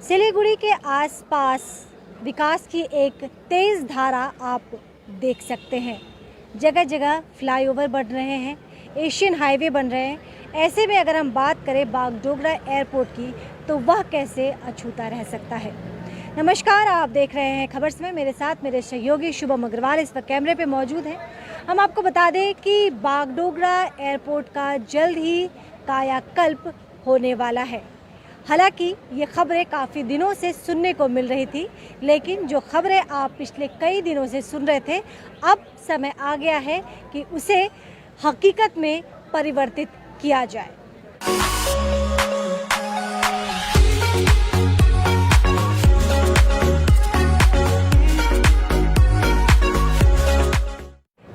सिलीगुड़ी के आसपास विकास की एक तेज़ धारा आप देख सकते हैं। जगह जगह फ्लाईओवर बन रहे हैं, एशियन हाईवे बन रहे हैं। ऐसे में अगर हम बात करें बागडोगरा एयरपोर्ट की तो वह कैसे अछूता रह सकता है। नमस्कार, आप देख रहे हैं खबर समय। मेरे साथ मेरे सहयोगी शुभम अग्रवाल इस वक्त कैमरे पे मौजूद हैं। हम आपको बता दें कि बागडोगरा एयरपोर्ट का जल्द ही कायाकल्प होने वाला है। हालांकि ये खबरें काफ़ी दिनों से सुनने को मिल रही थी, लेकिन जो खबरें आप पिछले कई दिनों से सुन रहे थे, अब समय आ गया है कि उसे हकीकत में परिवर्तित किया जाए।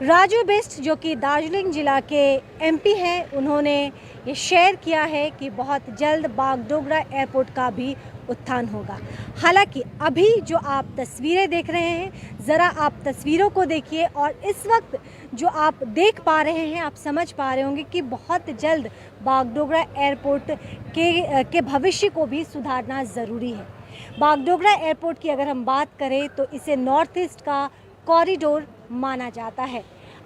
राजू बिस्ट जो कि दार्जिलिंग जिला के एमपी हैं, उन्होंने ये शेयर किया है कि बहुत जल्द बागडोगरा एयरपोर्ट का भी उत्थान होगा। हालांकि अभी जो आप तस्वीरें देख रहे हैं, ज़रा आप तस्वीरों को देखिए और इस वक्त जो आप देख पा रहे हैं, आप समझ पा रहे होंगे कि बहुत जल्द बागडोगरा एयरपोर्ट के भविष्य को भी सुधारना ज़रूरी है। बागडोगरा एयरपोर्ट की अगर हम बात करें तो इसे नॉर्थ ईस्ट का कॉरिडोर माना जाता है।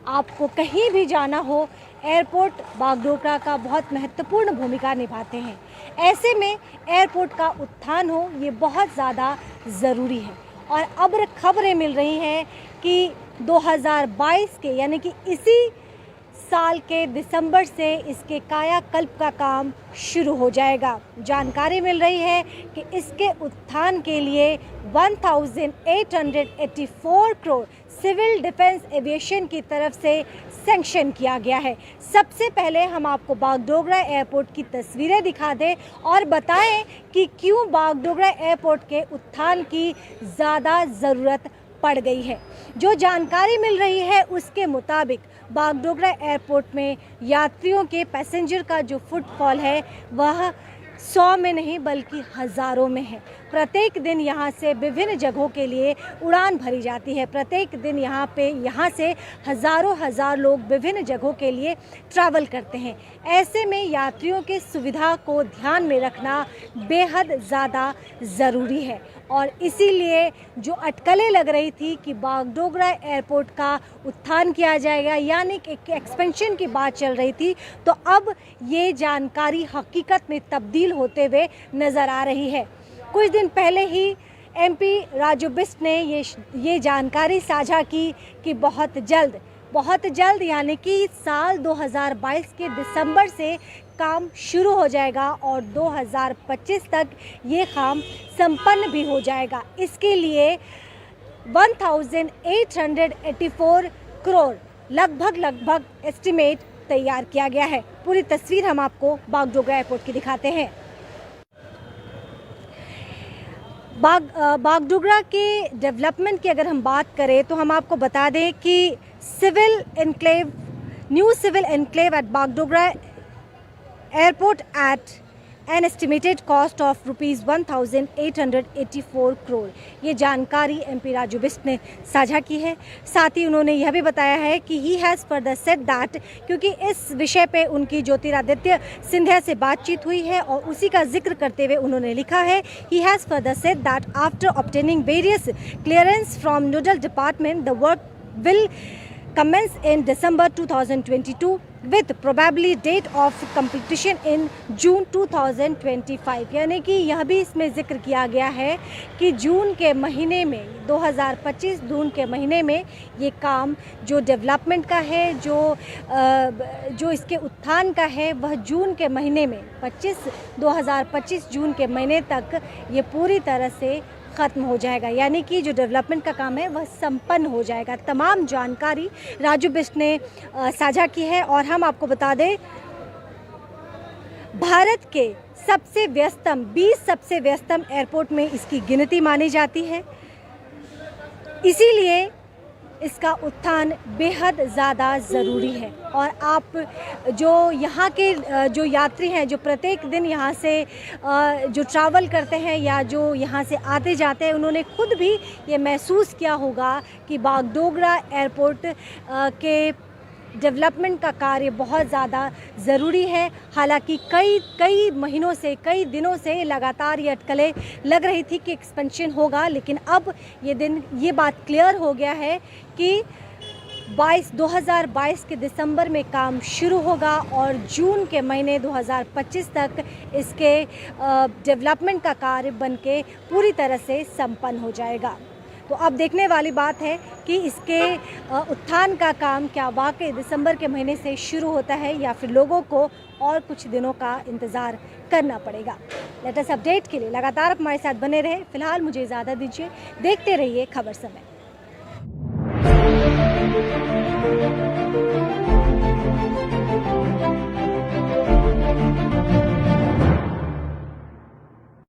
आपको कहीं भी जाना हो, एयरपोर्ट बागडोगरा का बहुत महत्वपूर्ण भूमिका निभाते हैं। ऐसे में एयरपोर्ट का उत्थान हो, ये बहुत ज़्यादा ज़रूरी है। और अब खबरें मिल रही हैं कि 2022 के यानी कि इसी साल के दिसंबर से इसके कायाकल्प का काम शुरू हो जाएगा। जानकारी मिल रही है कि इसके उत्थान के लिए 1884 करोड़ सिविल डिफेंस एविएशन की तरफ से सैंक्शन किया गया है। सबसे पहले हम आपको बागडोगरा एयरपोर्ट की तस्वीरें दिखा दें और बताएं कि क्यों बागडोगरा एयरपोर्ट के उत्थान की ज़्यादा ज़रूरत पड़ गई है। जो जानकारी मिल रही है उसके मुताबिक बागडोगरा एयरपोर्ट में यात्रियों के पैसेंजर का जो फुटफॉल है वह 100 में नहीं बल्कि हज़ारों में है। प्रत्येक दिन यहाँ से विभिन्न जगहों के लिए उड़ान भरी जाती है। प्रत्येक दिन यहाँ से हज़ार लोग विभिन्न जगहों के लिए ट्रैवल करते हैं। ऐसे में यात्रियों की सुविधा को ध्यान में रखना बेहद ज़्यादा ज़रूरी है और इसीलिए जो अटकलें लग रही थी कि बागडोगरा एयरपोर्ट का उत्थान किया जाएगा, यानी कि एक एक्सपेंशन की बात चल रही थी, तो अब ये जानकारी हकीकत में तब्दील होते हुए नज़र आ रही है। कुछ दिन पहले ही एमपी राजू बिस्ट ने ये जानकारी साझा की कि बहुत जल्द यानी कि साल 2022 के दिसंबर से काम शुरू हो जाएगा और 2025 तक ये काम संपन्न भी हो जाएगा। इसके लिए 1884 करोड़ लगभग एस्टिमेट तैयार किया गया है। पूरी तस्वीर हम आपको बागडोगरा एयरपोर्ट की दिखाते हैं। बागडोगरा के डेवलपमेंट की अगर हम बात करें तो हम आपको बता दें कि new civil enclave at Bagdogra airport at an estimated cost of ₹1884 crore. ये जानकारी एमपी राजू बिस्ट ने साझा की है। साथ ही उन्होंने यह भी बताया है कि he has further said that, क्योंकि इस विषय पे उनकी ज्योतिरादित्य सिंधिया से बातचीत हुई है और उसी का जिक्र करते हुए उन्होंने लिखा है, he has further said that after obtaining various clearance from nodal department the work will commence in December 2022 with probably date of completion in June 2025। यानी कि यह भी इसमें जिक्र किया गया है कि जून के महीने में 2025 जून के महीने में ये काम जो डेवलपमेंट का है, जो इसके उत्थान का है, वह जून के महीने में 2025 जून के महीने तक ये पूरी तरह से ख़त्म हो जाएगा। यानी कि जो डेवलपमेंट का काम है वह संपन्न हो जाएगा। तमाम जानकारी राजू बिस्ट ने साझा की है और हम आपको बता दें, भारत के 20 सबसे व्यस्तम एयरपोर्ट में इसकी गिनती मानी जाती है। इसीलिए इसका उत्थान बेहद ज़्यादा ज़रूरी है। और आप जो यहाँ के जो यात्री हैं, जो प्रत्येक दिन यहाँ से जो ट्रैवल करते हैं या जो यहाँ से आते जाते हैं, उन्होंने खुद भी ये महसूस किया होगा कि बागडोगरा एयरपोर्ट के डेवलपमेंट का कार्य बहुत ज़्यादा ज़रूरी है। हालांकि कई महीनों से, कई दिनों से लगातार ये अटकलें लग रही थी कि एक्सपेंशन होगा, लेकिन अब ये बात क्लियर हो गया है कि 2022 के दिसंबर में काम शुरू होगा और जून के महीने 2025 तक इसके डेवलपमेंट का कार्य बनके पूरी तरह से संपन्न हो जाएगा। तो अब देखने वाली बात है कि इसके उत्थान का काम क्या वाकई दिसंबर के महीने से शुरू होता है या फिर लोगों को और कुछ दिनों का इंतज़ार करना पड़ेगा। लेटेस्ट अपडेट के लिए लगातार हमारे साथ बने रहे। फिलहाल मुझे इजाज़त दीजिए, देखते रहिए खबर समय।